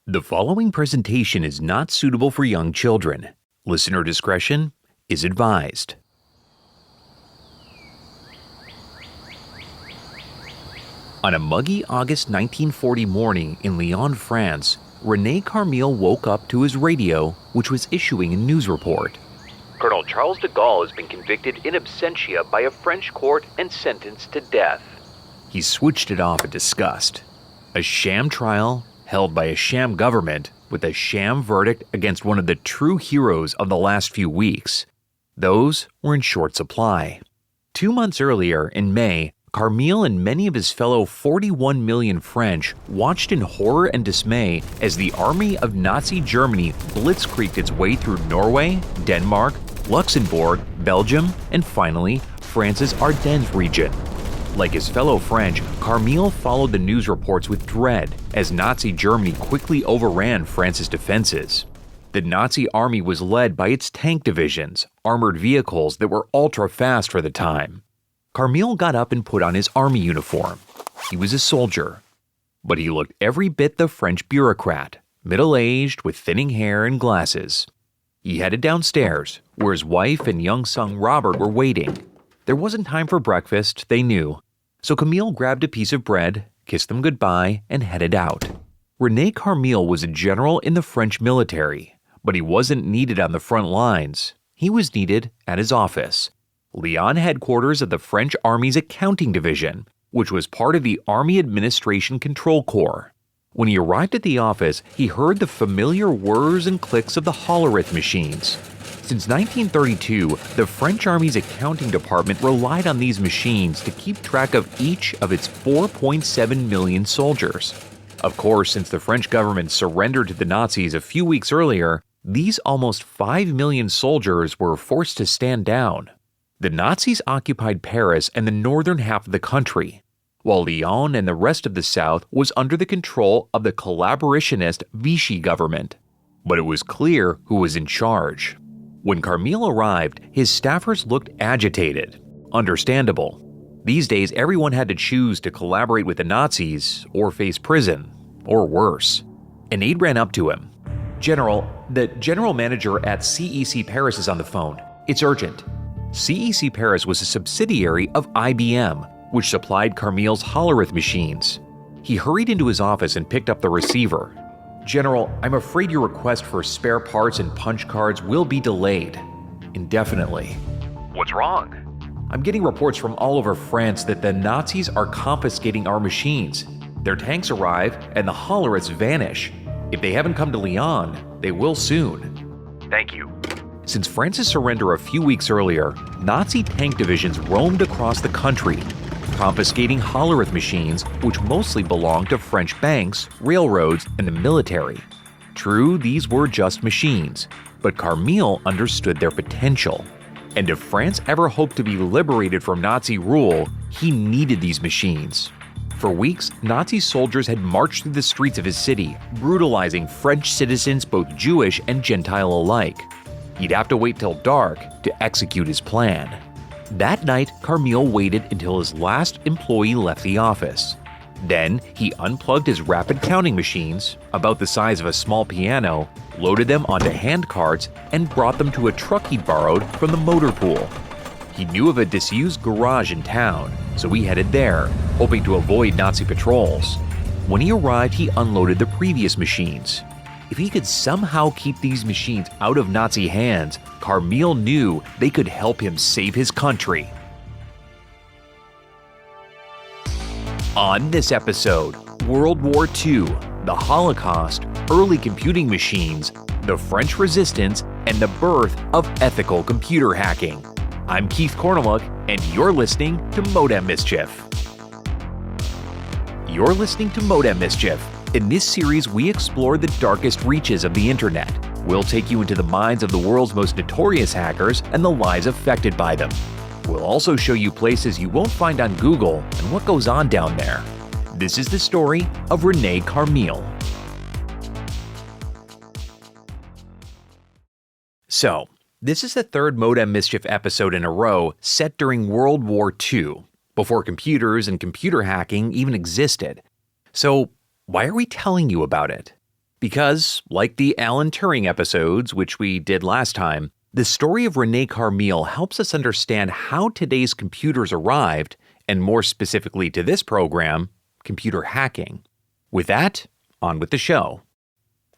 The following presentation is not suitable for young children. Listener discretion is advised. On a muggy August 1940 morning in Lyon, France, René Carmille woke up to his radio, which was issuing a news report. Colonel Charles de Gaulle has been convicted in absentia by a French court and sentenced to death. He switched it off in disgust. A sham trial held by a sham government with a sham verdict against one of the true heroes of the last few weeks. Those were in short supply. 2 months earlier, in May, Carmille and many of his fellow 41 million French watched in horror and dismay as the army of Nazi Germany blitzkrieged its way through Norway, Denmark, Luxembourg, Belgium, and finally, France's Ardennes region. Like his fellow French, Carmille followed the news reports with dread as Nazi Germany quickly overran France's defenses. The Nazi army was led by its tank divisions, armored vehicles that were ultra-fast for the time. Carmille got up and put on his army uniform. He was a soldier. But he looked every bit the French bureaucrat, middle-aged with thinning hair and glasses. He headed downstairs, where his wife and young son Robert were waiting. There wasn't time for breakfast, they knew. So Camille grabbed a piece of bread, kissed them goodbye, and headed out. René Carmille was a general in the French military, but he wasn't needed on the front lines. He was needed at his office, Lyon headquarters of the French Army's accounting division, which was part of the Army Administration Control Corps. When he arrived at the office, he heard the familiar whirs and clicks of the Hollerith machines. Since 1932, the French Army's accounting department relied on these machines to keep track of each of its 4.7 million soldiers. Of course, since the French government surrendered to the Nazis a few weeks earlier, these almost 5 million soldiers were forced to stand down. The Nazis occupied Paris and the northern half of the country, while Lyon and the rest of the south was under the control of the collaborationist Vichy government. But it was clear who was in charge. When Carmille arrived, his staffers looked agitated. Understandable. These days, everyone had to choose to collaborate with the Nazis or face prison, or worse. An aide ran up to him. "General, the general manager at CEC Paris is on the phone. It's urgent." CEC Paris was a subsidiary of IBM, which supplied Carmille's Hollerith machines. He hurried into his office and picked up the receiver. "General, I'm afraid your request for spare parts and punch cards will be delayed indefinitely." "What's wrong?" "I'm getting reports from all over France that the Nazis are confiscating our machines. Their tanks arrive and the Holleriths vanish. If they haven't come to Lyon, they will soon." "Thank you." Since France's surrender a few weeks earlier, Nazi tank divisions roamed across the country, confiscating Hollerith machines, which mostly belonged to French banks, railroads, and the military. True, these were just machines, but Carmille understood their potential. And if France ever hoped to be liberated from Nazi rule, he needed these machines. For weeks, Nazi soldiers had marched through the streets of his city, brutalizing French citizens both Jewish and Gentile alike. He'd have to wait till dark to execute his plan. That night, Carmille waited until his last employee left the office. Then, he unplugged his rapid counting machines, about the size of a small piano, loaded them onto hand carts, and brought them to a truck he'd borrowed from the motor pool. He knew of a disused garage in town, so he headed there, hoping to avoid Nazi patrols. When he arrived, he unloaded the previous machines. If he could somehow keep these machines out of Nazi hands, Carmille knew they could help him save his country. On this episode, World War II, the Holocaust, early computing machines, the French Resistance, and the birth of ethical computer hacking. I'm Keith Corneluk, and you're listening to Modem Mischief. You're listening to Modem Mischief. In this series, we explore the darkest reaches of the internet. We'll take you into the minds of the world's most notorious hackers and the lives affected by them. We'll also show you places you won't find on Google and what goes on down there. This is the story of René Carmille. So, this is the third Modem Mischief episode in a row set during World War II, before computers and computer hacking even existed. So, why are we telling you about it? Because, like the Alan Turing episodes, which we did last time, the story of René Carmille helps us understand how today's computers arrived, and more specifically to this program, computer hacking. With that, on with the show.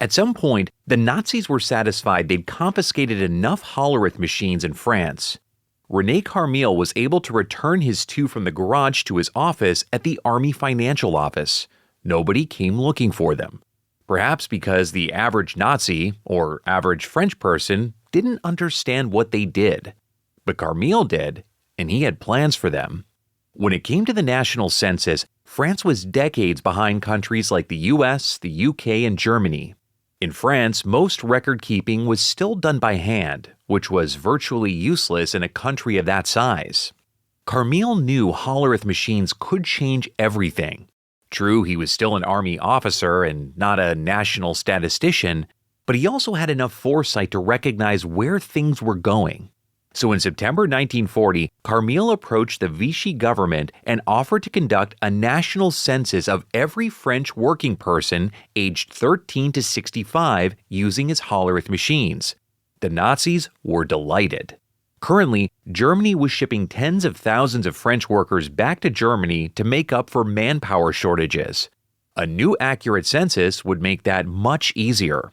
At some point, the Nazis were satisfied they'd confiscated enough Hollerith machines in France. René Carmille was able to return his two from the garage to his office at the Army Financial Office. Nobody came looking for them. Perhaps because the average Nazi, or average French person, didn't understand what they did. But Carmille did, and he had plans for them. When it came to the national census, France was decades behind countries like the US, the UK, and Germany. In France, most record-keeping was still done by hand, which was virtually useless in a country of that size. Carmille knew Hollerith machines could change everything. True, he was still an army officer and not a national statistician, but he also had enough foresight to recognize where things were going. So in September 1940, Carmille approached the Vichy government and offered to conduct a national census of every French working person aged 13 to 65 using his Hollerith machines. The Nazis were delighted. Currently, Germany was shipping tens of thousands of French workers back to Germany to make up for manpower shortages. A new accurate census would make that much easier.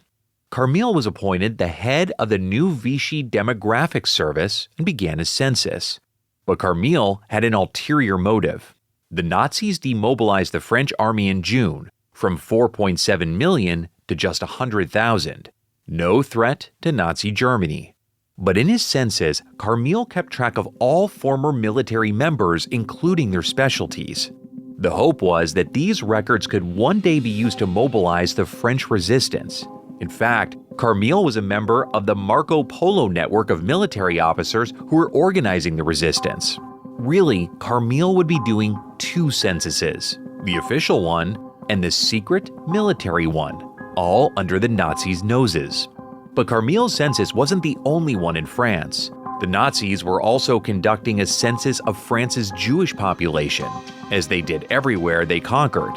Carmille was appointed the head of the new Vichy Demographic Service and began his census. But Carmille had an ulterior motive. The Nazis demobilized the French army in June from 4.7 million to just 100,000. No threat to Nazi Germany. But in his census, Carmille kept track of all former military members, including their specialties. The hope was that these records could one day be used to mobilize the French resistance. In fact, Carmille was a member of the Marco Polo network of military officers who were organizing the resistance. Really, Carmille would be doing two censuses, the official one and the secret military one, all under the Nazis' noses. But Carmille's census wasn't the only one in France. The Nazis were also conducting a census of France's Jewish population, as they did everywhere they conquered.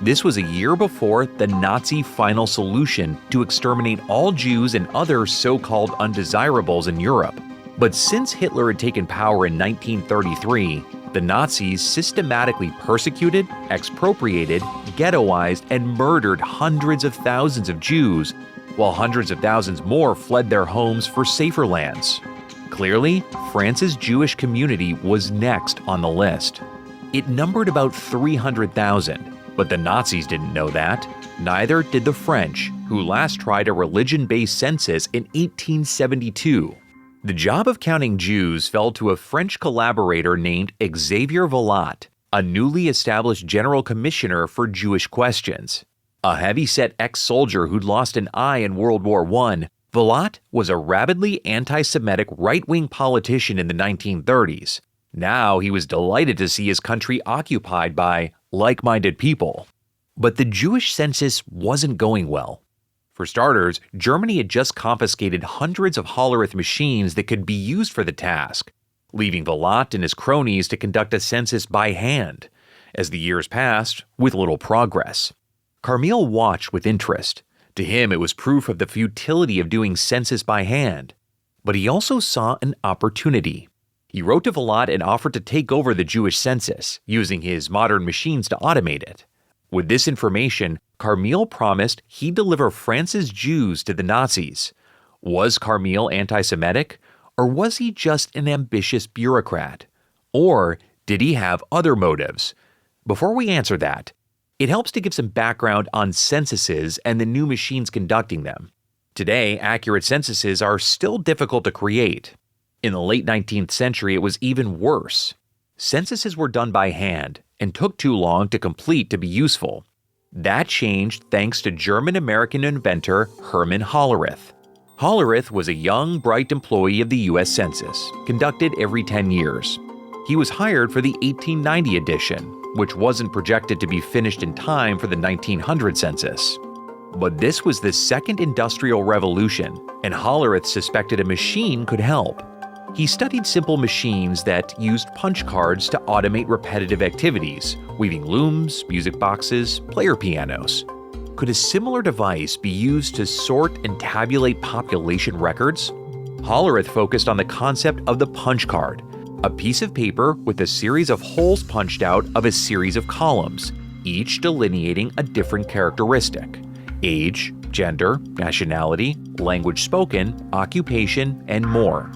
This was a year before the Nazi final solution to exterminate all Jews and other so-called undesirables in Europe. But since Hitler had taken power in 1933, the Nazis systematically persecuted, expropriated, ghettoized, and murdered hundreds of thousands of Jews, while hundreds of thousands more fled their homes for safer lands. Clearly, France's Jewish community was next on the list. It numbered about 300,000, but the Nazis didn't know that. Neither did the French, who last tried a religion-based census in 1872. The job of counting Jews fell to a French collaborator named Xavier Vallat, a newly established general commissioner for Jewish questions. A heavy-set ex-soldier who'd lost an eye in World War I, Vallat was a rabidly anti-Semitic right-wing politician in the 1930s. Now he was delighted to see his country occupied by like-minded people. But the Jewish census wasn't going well. For starters, Germany had just confiscated hundreds of Hollerith machines that could be used for the task, leaving Vallat and his cronies to conduct a census by hand. As the years passed, with little progress. Carmille watched with interest. To him, it was proof of the futility of doing census by hand. But he also saw an opportunity. He wrote to Vallat and offered to take over the Jewish census, using his modern machines to automate it. With this information, Carmille promised he'd deliver France's Jews to the Nazis. Was Carmille anti-Semitic, or was he just an ambitious bureaucrat? Or did he have other motives? Before we answer that, it helps to give some background on censuses and the new machines conducting them. Today, accurate censuses are still difficult to create. In the late 19th century, it was even worse. Censuses were done by hand and took too long to complete to be useful. That changed thanks to German-American inventor Hermann Hollerith. Hollerith was a young, bright employee of the U.S. Census, conducted every 10 years. He was hired for the 1890 edition, which wasn't projected to be finished in time for the 1900 census. But this was the second industrial revolution, and Hollerith suspected a machine could help. He studied simple machines that used punch cards to automate repetitive activities, weaving looms, music boxes, player pianos. Could a similar device be used to sort and tabulate population records? Hollerith focused on the concept of the punch card, a piece of paper with a series of holes punched out of a series of columns, each delineating a different characteristic: age, gender, nationality, language spoken, occupation, and more.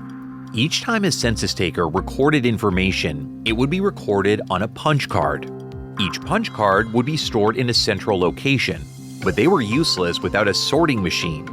Each time a census taker recorded information, it would be recorded on a punch card. Each punch card would be stored in a central location, but they were useless without a sorting machine.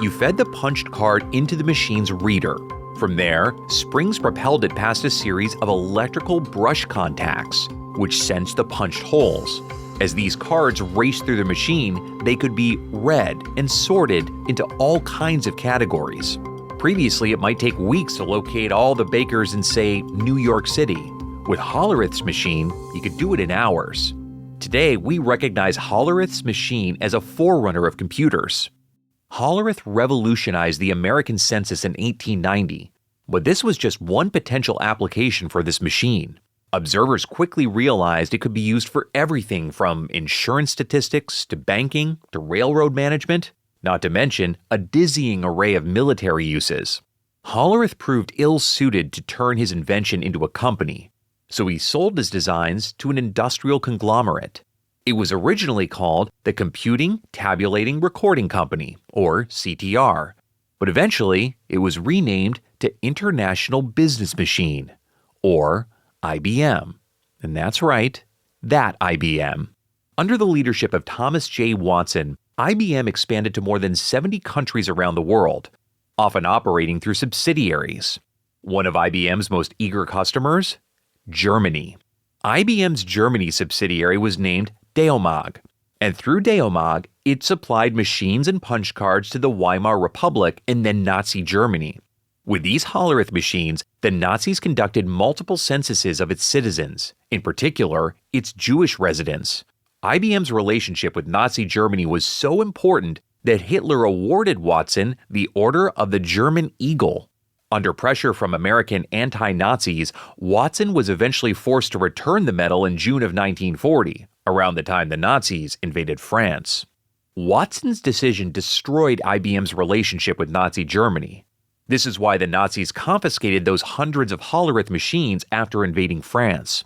You fed the punched card into the machine's reader. From there, springs propelled it past a series of electrical brush contacts, which sensed the punched holes. As these cards raced through the machine, they could be read and sorted into all kinds of categories. Previously, it might take weeks to locate all the bakers in, say, New York City. With Hollerith's machine, you could do it in hours. Today, we recognize Hollerith's machine as a forerunner of computers. Hollerith revolutionized the American census in 1890, but this was just one potential application for this machine. Observers quickly realized it could be used for everything from insurance statistics to banking to railroad management, not to mention a dizzying array of military uses. Hollerith proved ill-suited to turn his invention into a company, so he sold his designs to an industrial conglomerate. It was originally called the Computing, Tabulating, Recording Company, or CTR, but eventually it was renamed to International Business Machine, or IBM. And that's right, that IBM. Under the leadership of Thomas J. Watson, IBM expanded to more than 70 countries around the world, often operating through subsidiaries. One of IBM's most eager customers? Germany. IBM's Germany subsidiary was named Deomag, and through Deomag, it supplied machines and punch cards to the Weimar Republic and then Nazi Germany. With these Hollerith machines, the Nazis conducted multiple censuses of its citizens, in particular, its Jewish residents. IBM's relationship with Nazi Germany was so important that Hitler awarded Watson the Order of the German Eagle. Under pressure from American anti-Nazis, Watson was eventually forced to return the medal in June of 1940, around the time the Nazis invaded France. Watson's decision destroyed IBM's relationship with Nazi Germany. This is why the Nazis confiscated those hundreds of Hollerith machines after invading France.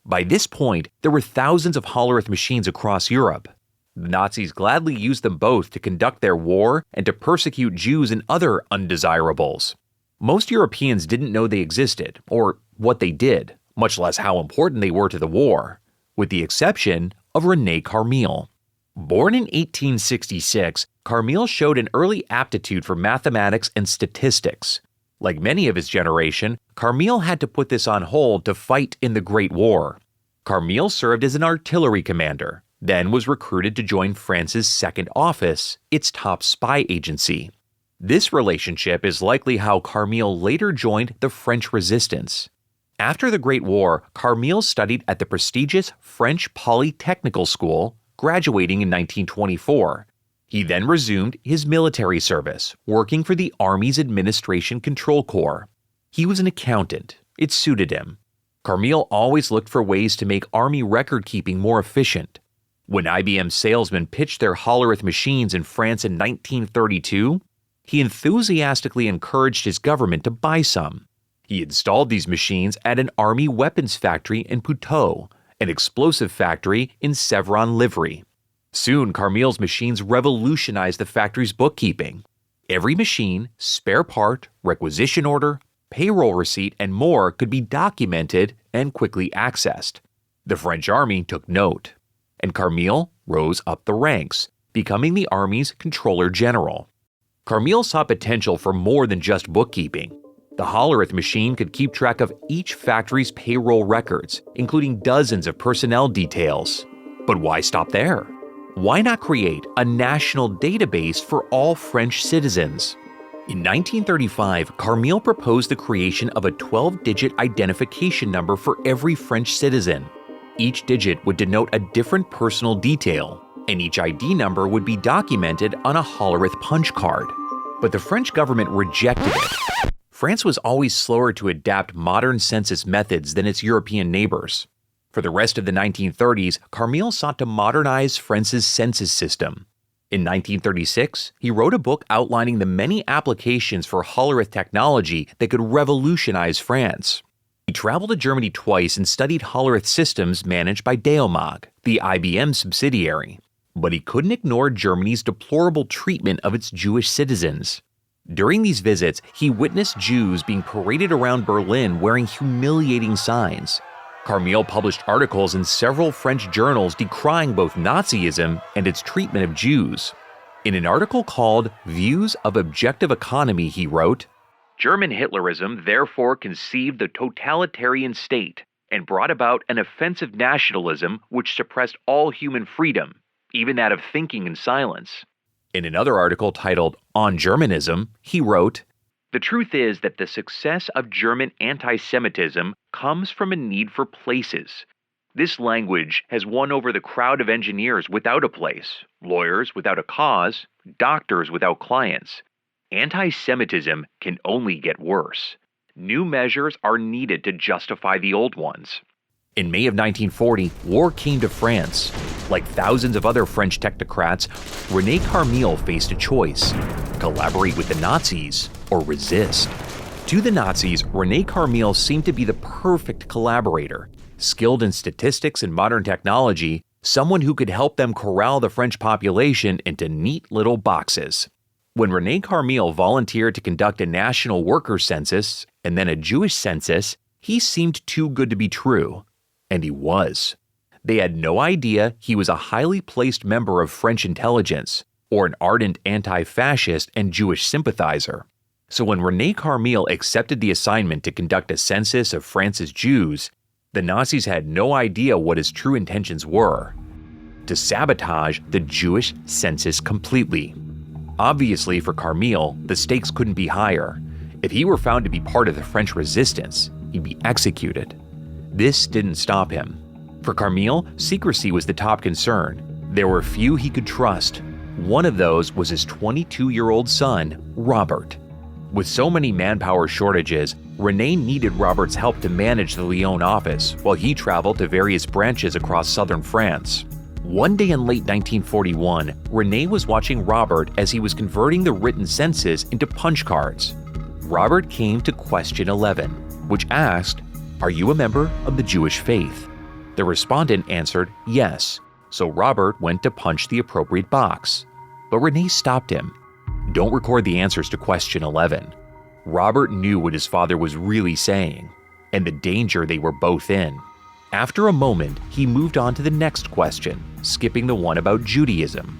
By this point, there were thousands of Hollerith machines across Europe. The Nazis gladly used them both to conduct their war and to persecute Jews and other undesirables. Most Europeans didn't know they existed, or what they did, much less how important they were to the war, with the exception of René Carmille. Born in 1866, Carmille showed an early aptitude for mathematics and statistics. Like many of his generation, Carmille had to put this on hold to fight in the Great War. Carmille served as an artillery commander, then was recruited to join France's Second Office, its top spy agency. This relationship is likely how Carmille later joined the French Resistance. After the Great War, Carmille studied at the prestigious French Polytechnical School, graduating in 1924. He then resumed his military service, working for the Army's Administration Control Corps. He was an accountant. It suited him. Carmille always looked for ways to make Army record-keeping more efficient. When IBM salesmen pitched their Hollerith machines in France in 1932, he enthusiastically encouraged his government to buy some. He installed these machines at an Army weapons factory in Puteaux, an explosive factory in Sevron-Livry. Soon, Carmille's machines revolutionized the factory's bookkeeping. Every machine, spare part, requisition order, payroll receipt, and more could be documented and quickly accessed. The French Army took note, and Carmille rose up the ranks, becoming the Army's Controller General. Carmille saw potential for more than just bookkeeping. The Hollerith machine could keep track of each factory's payroll records, including dozens of personnel details. But why stop there? Why not create a national database for all French citizens? In 1935, Carmille proposed the creation of a 12-digit identification number for every French citizen. Each digit would denote a different personal detail, and each ID number would be documented on a Hollerith punch card. But the French government rejected it. France was always slower to adapt modern census methods than its European neighbors. For the rest of the 1930s, Carmille sought to modernize France's census system. In 1936, he wrote a book outlining the many applications for Hollerith technology that could revolutionize France. He traveled to Germany twice and studied Hollerith systems managed by Deomag, the IBM subsidiary. But he couldn't ignore Germany's deplorable treatment of its Jewish citizens. During these visits, he witnessed Jews being paraded around Berlin wearing humiliating signs. Carmille published articles in several French journals decrying both Nazism and its treatment of Jews. In an article called Views of Objective Economy, he wrote, "German Hitlerism therefore conceived the totalitarian state and brought about an offensive nationalism which suppressed all human freedom, even that of thinking in silence." In another article titled On Germanism, he wrote, "The truth is that the success of German anti-Semitism comes from a need for places. This language has won over the crowd of engineers without a place, lawyers without a cause, doctors without clients. Anti-Semitism can only get worse. New measures are needed to justify the old ones." In May of 1940, war came to France. Like thousands of other French technocrats, René Carmille faced a choice: collaborate with the Nazis or resist. To the Nazis, René Carmille seemed to be the perfect collaborator. Skilled in statistics and modern technology, someone who could help them corral the French population into neat little boxes. When René Carmille volunteered to conduct a national worker census and then a Jewish census, he seemed too good to be true. And he was. They had no idea he was a highly placed member of French intelligence or an ardent anti-fascist and Jewish sympathizer. So when René Carmille accepted the assignment to conduct a census of France's Jews, the Nazis had no idea what his true intentions were: to sabotage the Jewish census completely. Obviously, for Carmille, the stakes couldn't be higher. If he were found to be part of the French resistance, he'd be executed. This didn't stop him. For Carmille, secrecy was the top concern. There were few he could trust. One of those was his 22-year-old son, Robert. With so many manpower shortages, René needed Robert's help to manage the Lyon office while he traveled to various branches across southern France. One day in late 1941, René was watching Robert as he was converting the written census into punch cards. Robert came to question 11, which asked, "Are you a member of the Jewish faith?" The respondent answered yes, so Robert went to punch the appropriate box. But René stopped him. "Don't record the answers to question 11. Robert knew what his father was really saying, and the danger they were both in. After a moment, he moved on to the next question, skipping the one about Judaism.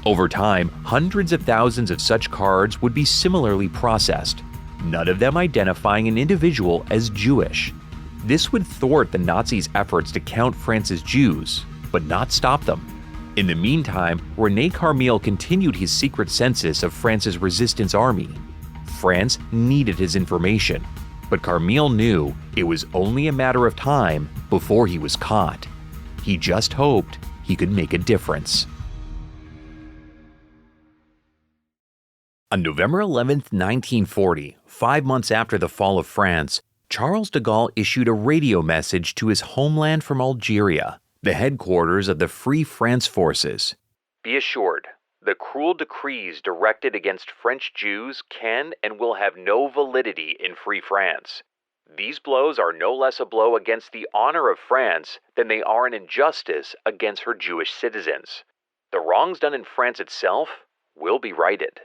Over time, hundreds of thousands of such cards would be similarly processed, none of them identifying an individual as Jewish. This would thwart the Nazis' efforts to count France's Jews, but not stop them. In the meantime, René Carmille continued his secret census of France's resistance army. France needed his information, but Carmille knew it was only a matter of time before he was caught. He just hoped he could make a difference. On November 11, 1940, 5 months after the fall of France, Charles de Gaulle issued a radio message to his homeland from Algeria, the headquarters of the Free France forces. "Be assured, the cruel decrees directed against French Jews can and will have no validity in Free France. These blows are no less a blow against the honor of France than they are an injustice against her Jewish citizens. The wrongs done in France itself will be righted."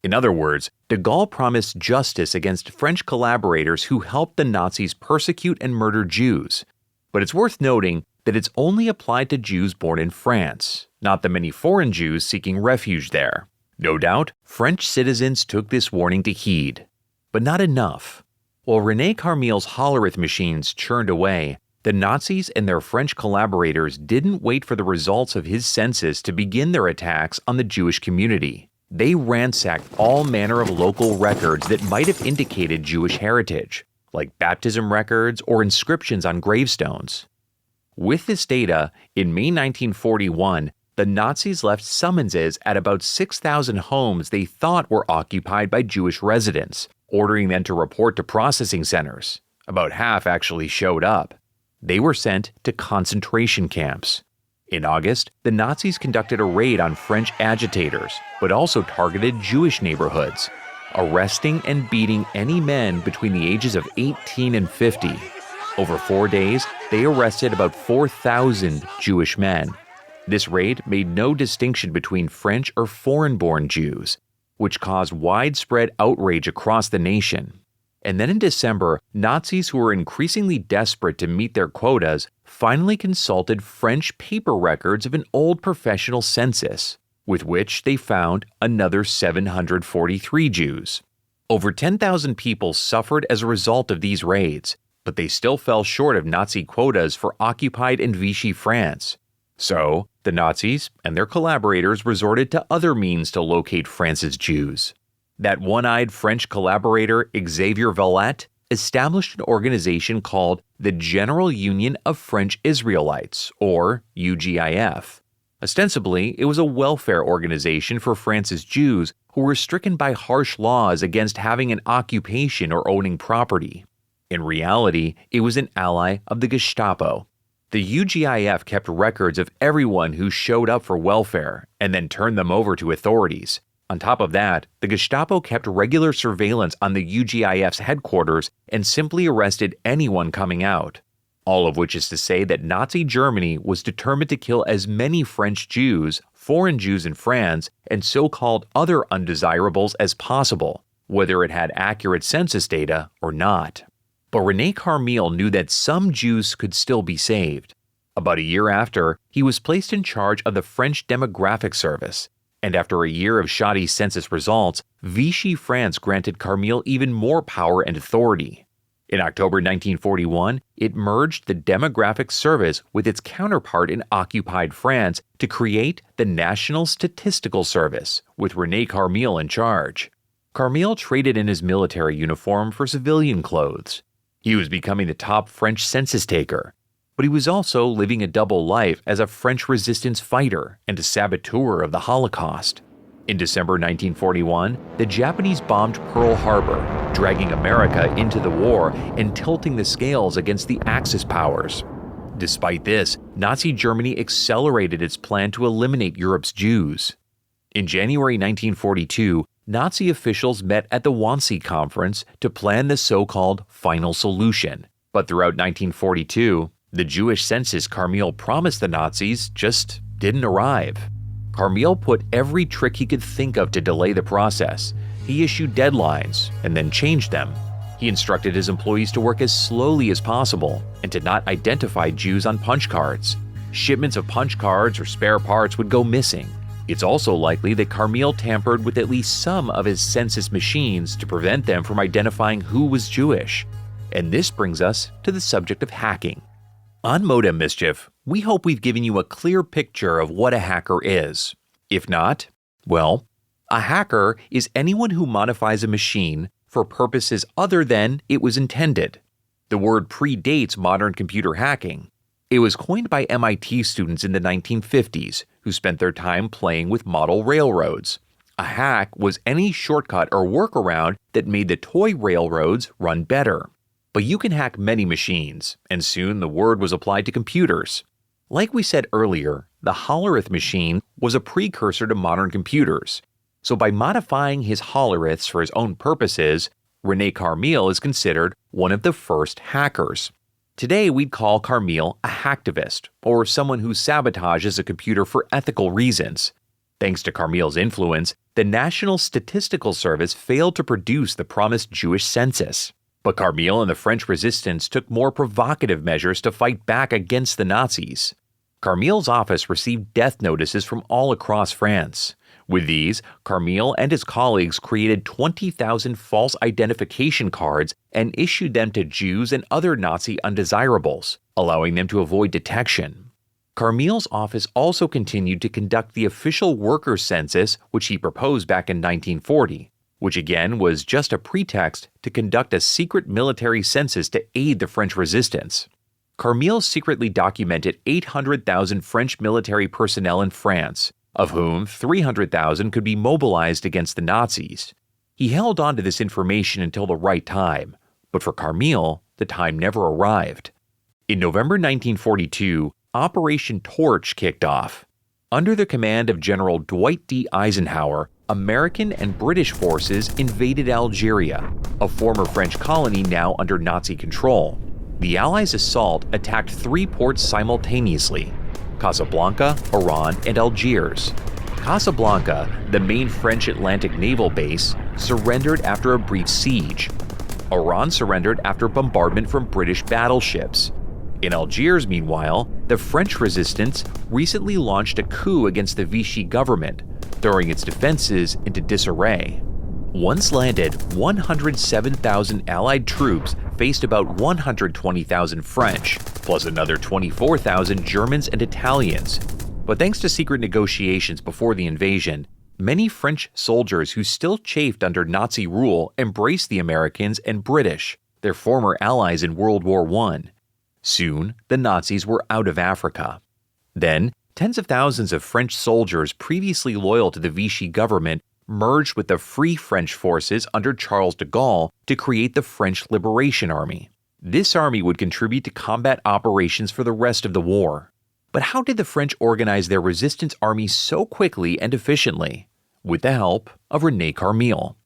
In other words, de Gaulle promised justice against French collaborators who helped the Nazis persecute and murder Jews. But it's worth noting that it's only applied to Jews born in France, not the many foreign Jews seeking refuge there. No doubt, French citizens took this warning to heed, but not enough. While René Carmille's Hollerith machines churned away, the Nazis and their French collaborators didn't wait for the results of his census to begin their attacks on the Jewish community. They ransacked all manner of local records that might have indicated Jewish heritage, like baptism records or inscriptions on gravestones. With this data, in May 1941, the Nazis left summonses at about 6,000 homes they thought were occupied by Jewish residents, ordering them to report to processing centers. About half actually showed up. They were sent to concentration camps. In August, the Nazis conducted a raid on French agitators, but also targeted Jewish neighborhoods, arresting and beating any men between the ages of 18 and 50. Over 4 days, they arrested about 4,000 Jewish men. This raid made no distinction between French or foreign-born Jews, which caused widespread outrage across the nation. And then in December, Nazis who were increasingly desperate to meet their quotas finally consulted French paper records of an old professional census, with which they found another 743 Jews. Over 10,000 people suffered as a result of these raids, but they still fell short of Nazi quotas for occupied and Vichy France. So, the Nazis and their collaborators resorted to other means to locate France's Jews. That one-eyed French collaborator, Xavier Valette, established an organization called the General Union of French Israelites, or UGIF. Ostensibly, it was a welfare organization for France's Jews who were stricken by harsh laws against having an occupation or owning property. In reality, it was an ally of the Gestapo. The UGIF kept records of everyone who showed up for welfare and then turned them over to authorities. On top of that, the Gestapo kept regular surveillance on the UGIF's headquarters and simply arrested anyone coming out. All of which is to say that Nazi Germany was determined to kill as many French Jews, foreign Jews in France, and so-called other undesirables as possible, whether it had accurate census data or not. But René Carmille knew that some Jews could still be saved. About a year after, he was placed in charge of the French Demographic Service, and after a year of shoddy census results, Vichy France granted Carmille even more power and authority. In October 1941, it merged the Demographic Service with its counterpart in occupied France to create the National Statistical Service, with René Carmille in charge. Carmille traded in his military uniform for civilian clothes. He was becoming the top French census taker, but he was also living a double life as a French resistance fighter and a saboteur of the Holocaust. In December 1941, the Japanese bombed Pearl Harbor, dragging America into the war and tilting the scales against the Axis powers. Despite this, Nazi Germany accelerated its plan to eliminate Europe's Jews. In January 1942, Nazi officials met at the Wannsee Conference to plan the so-called final solution. But throughout 1942, the Jewish census Carmille promised the Nazis just didn't arrive. Carmille put every trick he could think of to delay the process. He issued deadlines and then changed them. He instructed his employees to work as slowly as possible and to not identify Jews on punch cards. Shipments of punch cards or spare parts would go missing. It's also likely that Carmille tampered with at least some of his census machines to prevent them from identifying who was Jewish. And this brings us to the subject of hacking. On Modem Mischief, we hope we've given you a clear picture of what a hacker is. If not, well, a hacker is anyone who modifies a machine for purposes other than it was intended. The word predates modern computer hacking. It was coined by MIT students in the 1950s who spent their time playing with model railroads. A hack was any shortcut or workaround that made the toy railroads run better. But you can hack many machines, and soon the word was applied to computers. Like we said earlier, the Hollerith machine was a precursor to modern computers. So by modifying his Holleriths for his own purposes, René Carmille is considered one of the first hackers. Today we'd call Carmille a hacktivist, or someone who sabotages a computer for ethical reasons. Thanks to Carmille's influence, the National Statistical Service failed to produce the promised Jewish census. But Carmille and the French resistance took more provocative measures to fight back against the Nazis. Carmille's office received death notices from all across France. With these, Carmille and his colleagues created 20,000 false identification cards and issued them to Jews and other Nazi undesirables, allowing them to avoid detection. Carmille's office also continued to conduct the official workers' census, which he proposed back in 1940. Which again was just a pretext to conduct a secret military census to aid the French resistance. Carmille secretly documented 800,000 French military personnel in France, of whom 300,000 could be mobilized against the Nazis. He held on to this information until the right time, but for Carmille, the time never arrived. In November 1942, Operation Torch kicked off. Under the command of General Dwight D. Eisenhower, American and British forces invaded Algeria, a former French colony now under Nazi control. The Allies' assault attacked 3 ports simultaneously: Casablanca, Oran, and Algiers. Casablanca, the main French Atlantic naval base, surrendered after a brief siege. Oran surrendered after bombardment from British battleships. In Algiers, meanwhile, the French resistance recently launched a coup against the Vichy government, throwing its defenses into disarray. Once landed, 107,000 Allied troops faced about 120,000 French, plus another 24,000 Germans and Italians. But thanks to secret negotiations before the invasion, many French soldiers who still chafed under Nazi rule embraced the Americans and British, their former allies in World War I. Soon, the Nazis were out of Africa. Then, tens of thousands of French soldiers previously loyal to the Vichy government merged with the Free French forces under Charles de Gaulle to create the French Liberation Army. This army would contribute to combat operations for the rest of the war. But how did the French organize their resistance army so quickly and efficiently? With the help of René Carmille.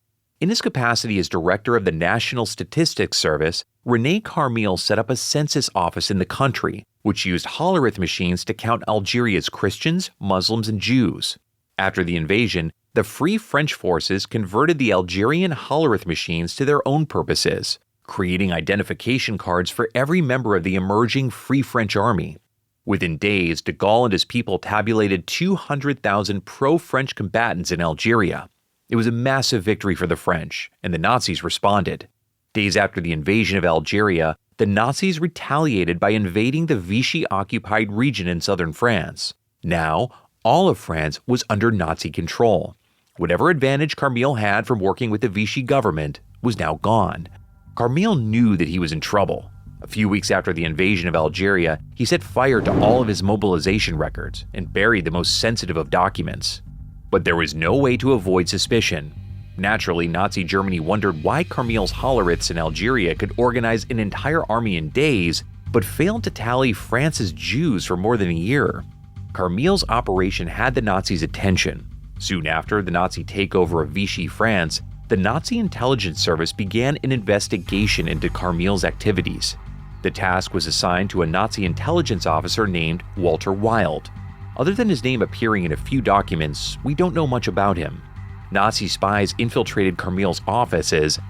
In his capacity as director of the National Statistics Service, René Carmille set up a census office in the country, which used Hollerith machines to count Algeria's Christians, Muslims, and Jews. After the invasion, the Free French forces converted the Algerian Hollerith machines to their own purposes, creating identification cards for every member of the emerging Free French army. Within days, de Gaulle and his people tabulated 200,000 pro-French combatants in Algeria. It was a massive victory for the French, and the Nazis responded. Days after the invasion of Algeria, the Nazis retaliated by invading the Vichy-occupied region in southern France. Now, all of France was under Nazi control. Whatever advantage Carmille had from working with the Vichy government was now gone. Carmille knew that he was in trouble. A few weeks after the invasion of Algeria, he set fire to all of his mobilization records and buried the most sensitive of documents. But there was no way to avoid suspicion. Naturally, Nazi Germany wondered why Carmille's Holleriths in Algeria could organize an entire army in days, but failed to tally France's Jews for more than a year. Carmille's operation had the Nazis' attention. Soon after the Nazi takeover of Vichy France, the Nazi intelligence service began an investigation into Carmille's activities. The task was assigned to a Nazi intelligence officer named Walter Wild. Other than his name appearing in a few documents, we don't know much about him. Nazi spies infiltrated Carmille's offices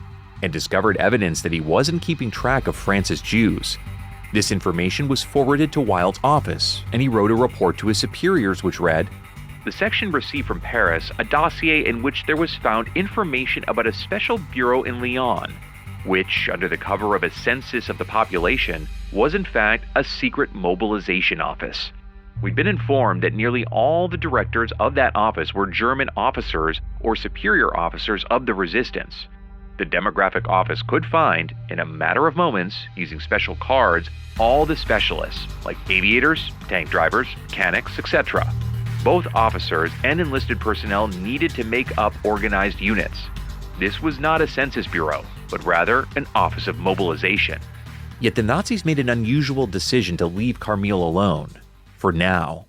and discovered evidence that he wasn't keeping track of France's Jews. This information was forwarded to Wild's office, and he wrote a report to his superiors which read, "The section received from Paris a dossier in which there was found information about a special bureau in Lyon, which, under the cover of a census of the population, was in fact a secret mobilization office. We'd been informed that nearly all the directors of that office were German officers or superior officers of the resistance. The demographic office could find, in a matter of moments, using special cards, all the specialists, like aviators, tank drivers, mechanics, etc. Both officers and enlisted personnel needed to make up organized units. This was not a census bureau, but rather an office of mobilization." Yet the Nazis made an unusual decision to leave Carmille alone. For now.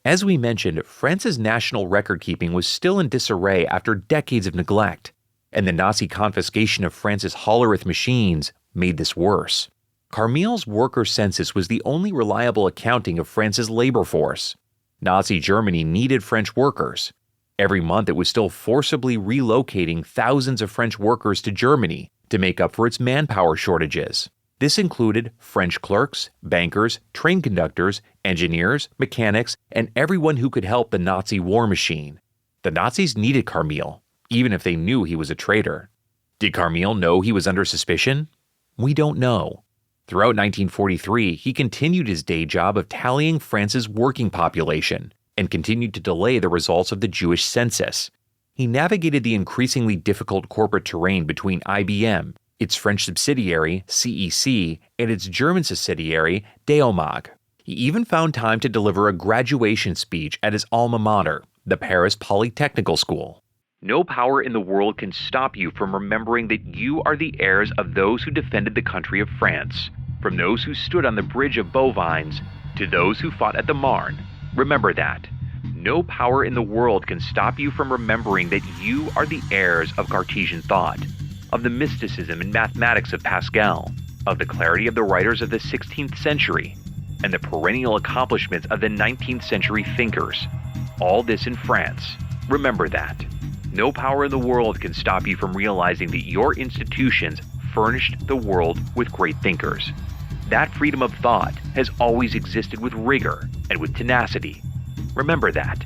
As we mentioned, France's national record-keeping was still in disarray after decades of neglect, and the Nazi confiscation of France's Hollerith machines made this worse. Carmille's worker census was the only reliable accounting of France's labor force. Nazi Germany needed French workers. Every month it was still forcibly relocating thousands of French workers to Germany to make up for its manpower shortages. This included French clerks, bankers, train conductors, engineers, mechanics, and everyone who could help the Nazi war machine. The Nazis needed Carmille, even if they knew he was a traitor. Did Carmille know he was under suspicion? We don't know. Throughout 1943, he continued his day job of tallying France's working population and continued to delay the results of the Jewish census. He navigated the increasingly difficult corporate terrain between IBM, its French subsidiary, CEC, and its German subsidiary, Deomag. He even found time to deliver a graduation speech at his alma mater, the Paris Polytechnical School. No power in the world can stop you from remembering that you are the heirs of those who defended the country of France, from those who stood on the bridge of bovines To those who fought at the Marne, remember that. No power in the world can stop you from remembering that you are the heirs of Cartesian thought, of the mysticism and mathematics of Pascal, of the clarity of the writers of the 16th century, and the perennial accomplishments of the 19th century thinkers. All this in France. Remember that. No power in the world can stop you from realizing that your institutions furnished the world with great thinkers. That freedom of thought has always existed with rigor and with tenacity. Remember that.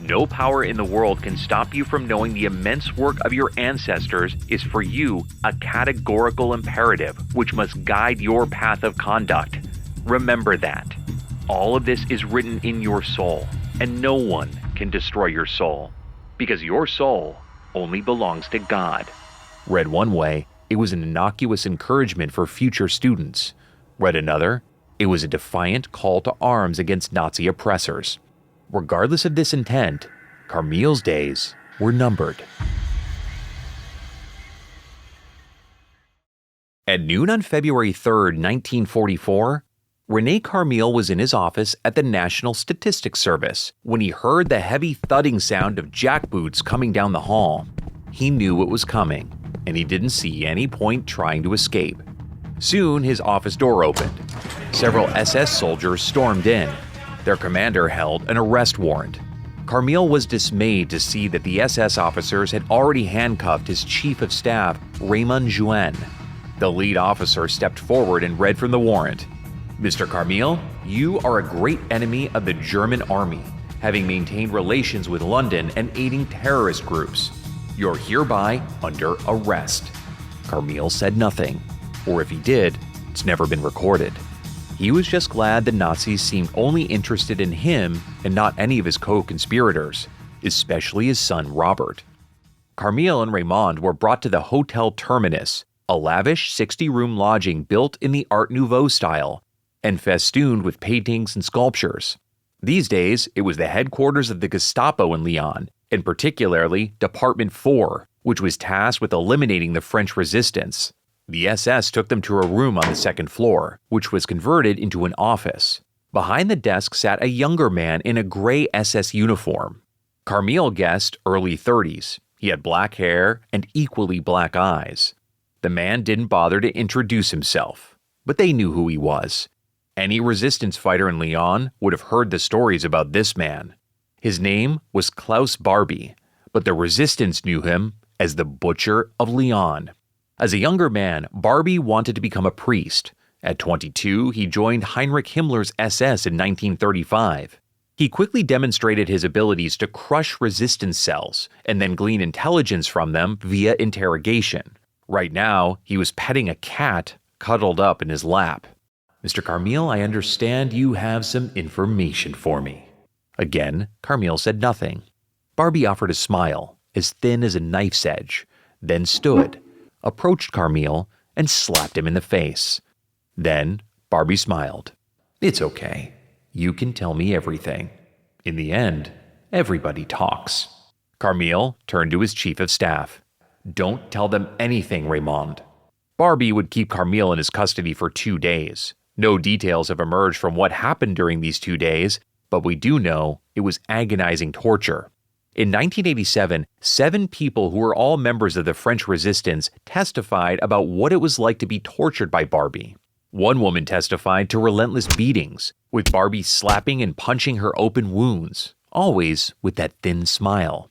No power in the world can stop you from knowing the immense work of your ancestors is for you a categorical imperative which must guide your path of conduct. Remember that. All of this is written in your soul, and no one can destroy your soul, because your soul only belongs to God. Read one way, it was an innocuous encouragement for future students. Read another, it was a defiant call to arms against Nazi oppressors. Regardless of this intent, Carmille's days were numbered. At noon on February 3, 1944, René Carmille was in his office at the National Statistics Service when he heard the heavy thudding sound of jackboots coming down the hall. He knew it was coming, and he didn't see any point trying to escape. Soon, his office door opened. Several SS soldiers stormed in. Their commander held an arrest warrant. Carmille was dismayed to see that the SS officers had already handcuffed his chief of staff, Raymond Juin. The lead officer stepped forward and read from the warrant. Mr. Carmille, you are a great enemy of the German army, having maintained relations with London and aiding terrorist groups. You're hereby under arrest. Carmille said nothing, or if he did, it's never been recorded. He was just glad the Nazis seemed only interested in him and not any of his co-conspirators, especially his son Robert. Carmille and Raymond were brought to the Hotel Terminus, a lavish 60-room lodging built in the Art Nouveau style and festooned with paintings and sculptures. These days, it was the headquarters of the Gestapo in Lyon, and particularly Department 4, which was tasked with eliminating the French resistance. The SS took them to a room on the second floor, which was converted into an office. Behind the desk sat a younger man in a gray SS uniform. Carmille guessed early 30s. He had black hair and equally black eyes. The man didn't bother to introduce himself, but they knew who he was. Any resistance fighter in Lyon would have heard the stories about this man. His name was Klaus Barbie, but the resistance knew him as the Butcher of Lyon. As a younger man, Barbie wanted to become a priest. At 22, he joined Heinrich Himmler's SS in 1935. He quickly demonstrated his abilities to crush resistance cells and then glean intelligence from them via interrogation. Right now, he was petting a cat cuddled up in his lap. Mr. Carmille, I understand you have some information for me. Again, Carmille said nothing. Barbie offered a smile, as thin as a knife's edge, then stood, approached Carmille, and slapped him in the face. Then, Barbie smiled. It's okay. You can tell me everything. In the end, everybody talks. Carmille turned to his chief of staff. Don't tell them anything, Raymond. Barbie would keep Carmille in his custody for 2 days. No details have emerged from what happened during these 2 days, but we do know it was agonizing torture. In 1987, 7 people who were all members of the French resistance testified about what it was like to be tortured by Barbie. One woman testified to relentless beatings, with Barbie slapping and punching her open wounds, always with that thin smile.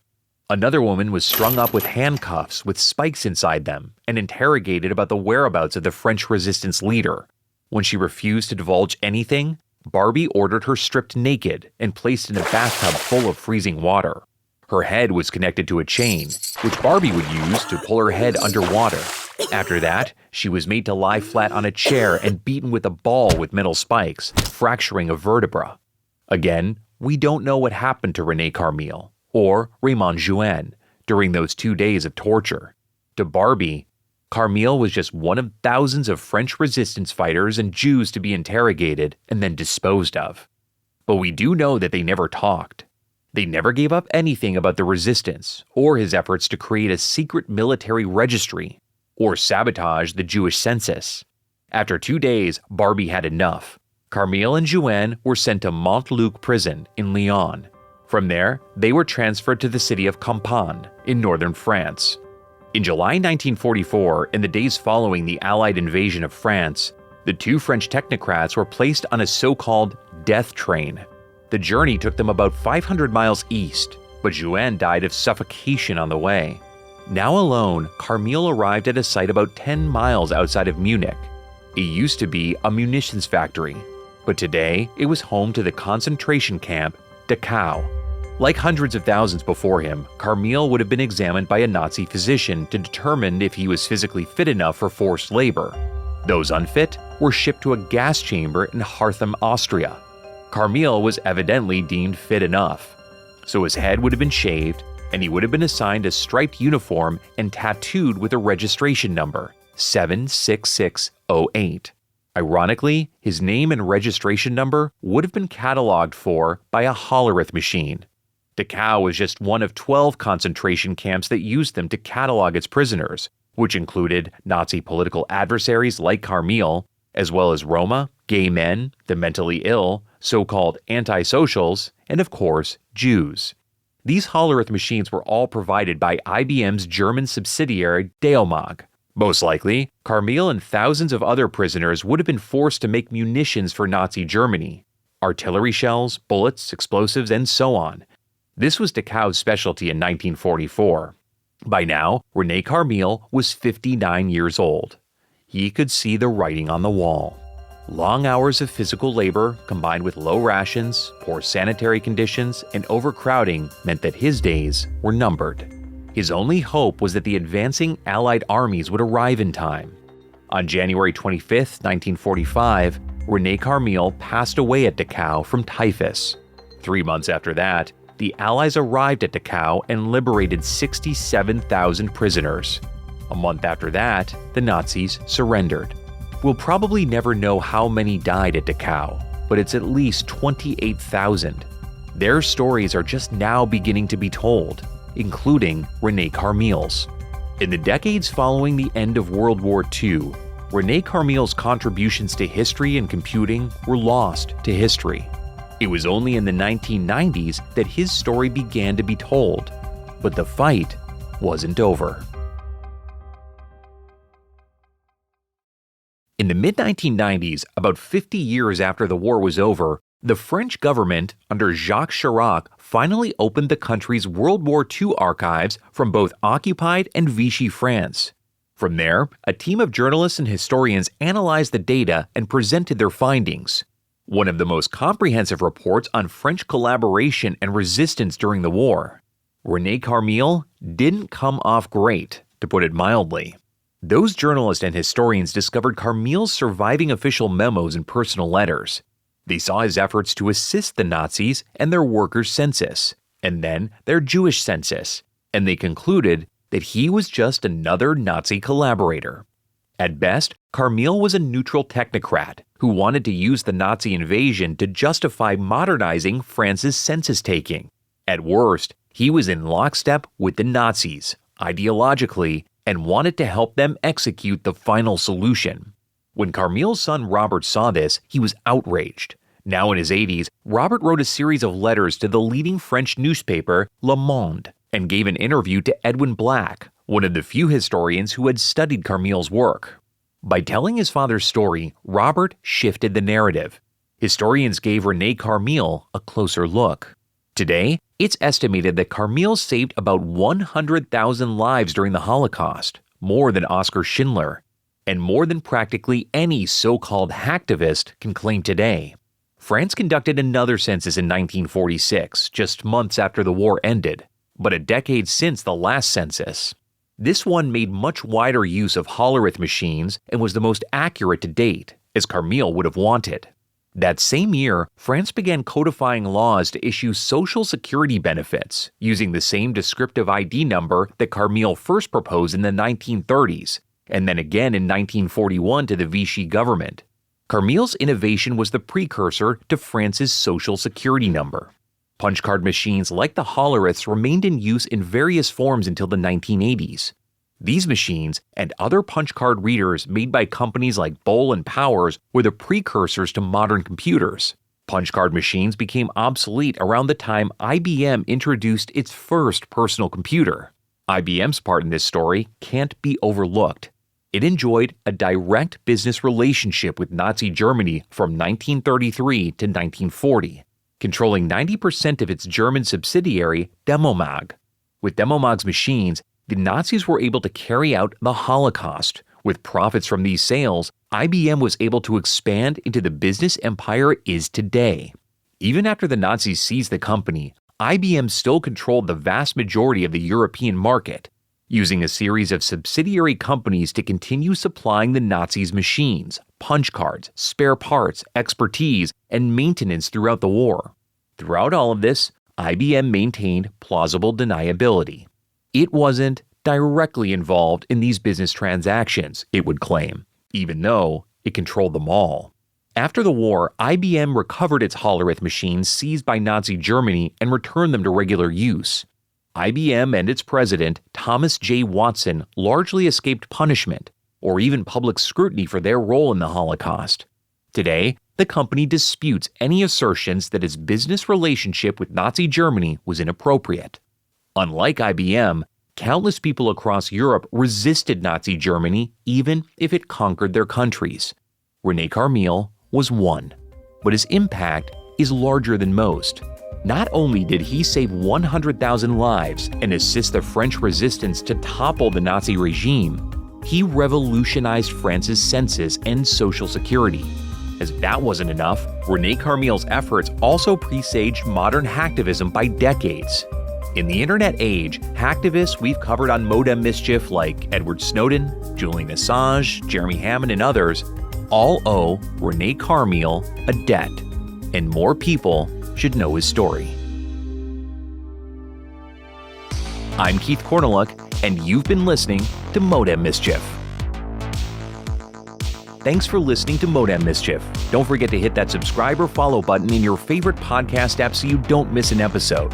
Another woman was strung up with handcuffs with spikes inside them and interrogated about the whereabouts of the French resistance leader. When she refused to divulge anything, Barbie ordered her stripped naked and placed in a bathtub full of freezing water. Her head was connected to a chain, which Barbie would use to pull her head underwater. After that, she was made to lie flat on a chair and beaten with a ball with metal spikes, fracturing a vertebra. Again, we don't know what happened to René Carmille or Raymond Juin during those 2 days of torture. To Barbie, Carmille was just one of thousands of French resistance fighters and Jews to be interrogated and then disposed of. But we do know that they never talked. They never gave up anything about the resistance or his efforts to create a secret military registry or sabotage the Jewish census. After 2 days, Barbie had enough. Carmille and Joanne were sent to Montluc prison in Lyon. From there, they were transferred to the city of Campan in northern France. In July 1944, in the days following the Allied invasion of France, the two French technocrats were placed on a so-called death train. The journey took them about 500 miles east, but Joanne died of suffocation on the way. Now alone, Carmille arrived at a site about 10 miles outside of Munich. It used to be a munitions factory, but today it was home to the concentration camp Dachau. Like hundreds of thousands before him, Carmille would have been examined by a Nazi physician to determine if he was physically fit enough for forced labor. Those unfit were shipped to a gas chamber in Hartham, Austria. Carmille was evidently deemed fit enough, so his head would have been shaved, and he would have been assigned a striped uniform and tattooed with a registration number, 76608. Ironically, his name and registration number would have been cataloged for by a Hollerith machine. Dachau was just one of 12 concentration camps that used them to catalog its prisoners, which included Nazi political adversaries like Carmille, as well as Roma, gay men, the mentally ill, so-called antisocials, and of course, Jews. These Hollerith machines were all provided by IBM's German subsidiary Deomag. Most likely, Carmille and thousands of other prisoners would have been forced to make munitions for Nazi Germany, artillery shells, bullets, explosives, and so on. This was Dachau's specialty in 1944. By now, René Carmille was 59 years old. He could see the writing on the wall. Long hours of physical labor, combined with low rations, poor sanitary conditions, and overcrowding meant that his days were numbered. His only hope was that the advancing Allied armies would arrive in time. On January 25, 1945, René Carmille passed away at Dachau from typhus. 3 months after that, the Allies arrived at Dachau and liberated 67,000 prisoners. A month after that, the Nazis surrendered. We'll probably never know how many died at Dachau, but it's at least 28,000. Their stories are just now beginning to be told, including René Carmille's. In the decades following the end of World War II, René Carmille's contributions to history and computing were lost to history. It was only in the 1990s that his story began to be told, but the fight wasn't over. In the mid-1990s, about 50 years after the war was over, the French government, under Jacques Chirac, finally opened the country's World War II archives from both occupied and Vichy France. From there, a team of journalists and historians analyzed the data and presented their findings. One of the most comprehensive reports on French collaboration and resistance during the war. René Carmille didn't come off great, to put it mildly. Those journalists and historians discovered Carmille's surviving official memos and personal letters. They saw his efforts to assist the Nazis and their workers' census, and then their Jewish census, and they concluded that he was just another Nazi collaborator. At best, Carmille was a neutral technocrat who wanted to use the Nazi invasion to justify modernizing France's census-taking. At worst, he was in lockstep with the Nazis, ideologically, and wanted to help them execute the final solution. When Carmille's son Robert saw this, he was outraged. Now in his 80s, Robert wrote a series of letters to the leading French newspaper, Le Monde, and gave an interview to Edwin Black, one of the few historians who had studied Carmille's work. By telling his father's story, Robert shifted the narrative. Historians gave René Carmille a closer look. Today, it's estimated that Carmille saved about 100,000 lives during the Holocaust, more than Oskar Schindler, and more than practically any so-called hacktivist can claim today. France conducted another census in 1946, just months after the war ended, but a decade since the last census. This one made much wider use of Hollerith machines and was the most accurate to date, as Carmille would have wanted. That same year, France began codifying laws to issue Social Security benefits, using the same descriptive ID number that Carmille first proposed in the 1930s, and then again in 1941 to the Vichy government. Carmille's innovation was the precursor to France's Social Security number. Punch card machines like the Holleriths remained in use in various forms until the 1980s. These machines and other punch card readers made by companies like Boll and Powers were the precursors to modern computers. Punch card machines became obsolete around the time IBM introduced its first personal computer. IBM's part in this story can't be overlooked. It enjoyed a direct business relationship with Nazi Germany from 1933 to 1940, controlling 90% of its German subsidiary, Demomag. With Demomag's machines, the Nazis were able to carry out the Holocaust. With profits from these sales, IBM was able to expand into the business empire it is today. Even after the Nazis seized the company, IBM still controlled the vast majority of the European market, using a series of subsidiary companies to continue supplying the Nazis' machines, punch cards, spare parts, expertise, and maintenance throughout the war. Throughout all of this, IBM maintained plausible deniability. It wasn't directly involved in these business transactions, it would claim, even though it controlled them all. After the war, IBM recovered its Hollerith machines seized by Nazi Germany and returned them to regular use. IBM and its president, Thomas J. Watson, largely escaped punishment or even public scrutiny for their role in the Holocaust. Today, the company disputes any assertions that its business relationship with Nazi Germany was inappropriate. Unlike IBM, countless people across Europe resisted Nazi Germany even if it conquered their countries. René Carmille was one, but his impact is larger than most. Not only did he save 100,000 lives and assist the French resistance to topple the Nazi regime, he revolutionized France's census and social security. As if that wasn't enough, René Carmille's efforts also presaged modern hacktivism by decades. In the internet age, hacktivists we've covered on Modem Mischief like Edward Snowden, Julian Assange, Jeremy Hammond, and others all owe René Carmille a debt, and more people should know his story. I'm Keith Corneluk, and you've been listening to Modem Mischief. Thanks for listening to Modem Mischief. Don't forget to hit that subscribe or follow button in your favorite podcast app so you don't miss an episode.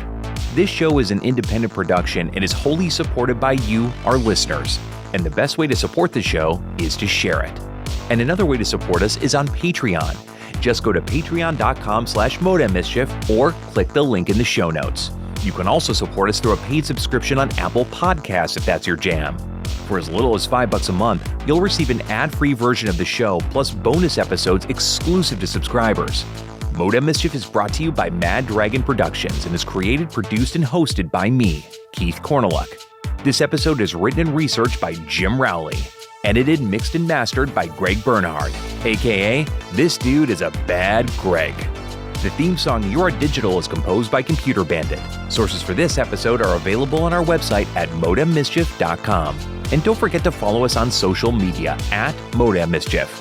This show is an independent production and is wholly supported by you, our listeners. And the best way to support the show is to share it. And another way to support us is on Patreon. Just go to patreon.com/modemmischief or click the link in the show notes. You can also support us through a paid subscription on Apple Podcasts if that's your jam. For as little as $5 a month, you'll receive an ad-free version of the show plus bonus episodes exclusive to subscribers. Modem Mischief is brought to you by Mad Dragon Productions and is created, produced, and hosted by me, Keith Corneluk. This episode is written and researched by Jim Rowley. Edited, mixed, and mastered by Greg Bernhard, aka This Dude is a Bad Greg. The theme song You Are Digital is composed by Computer Bandit. Sources for this episode are available on our website at modemmischief.com. And don't forget to follow us on social media at Modem Mischief.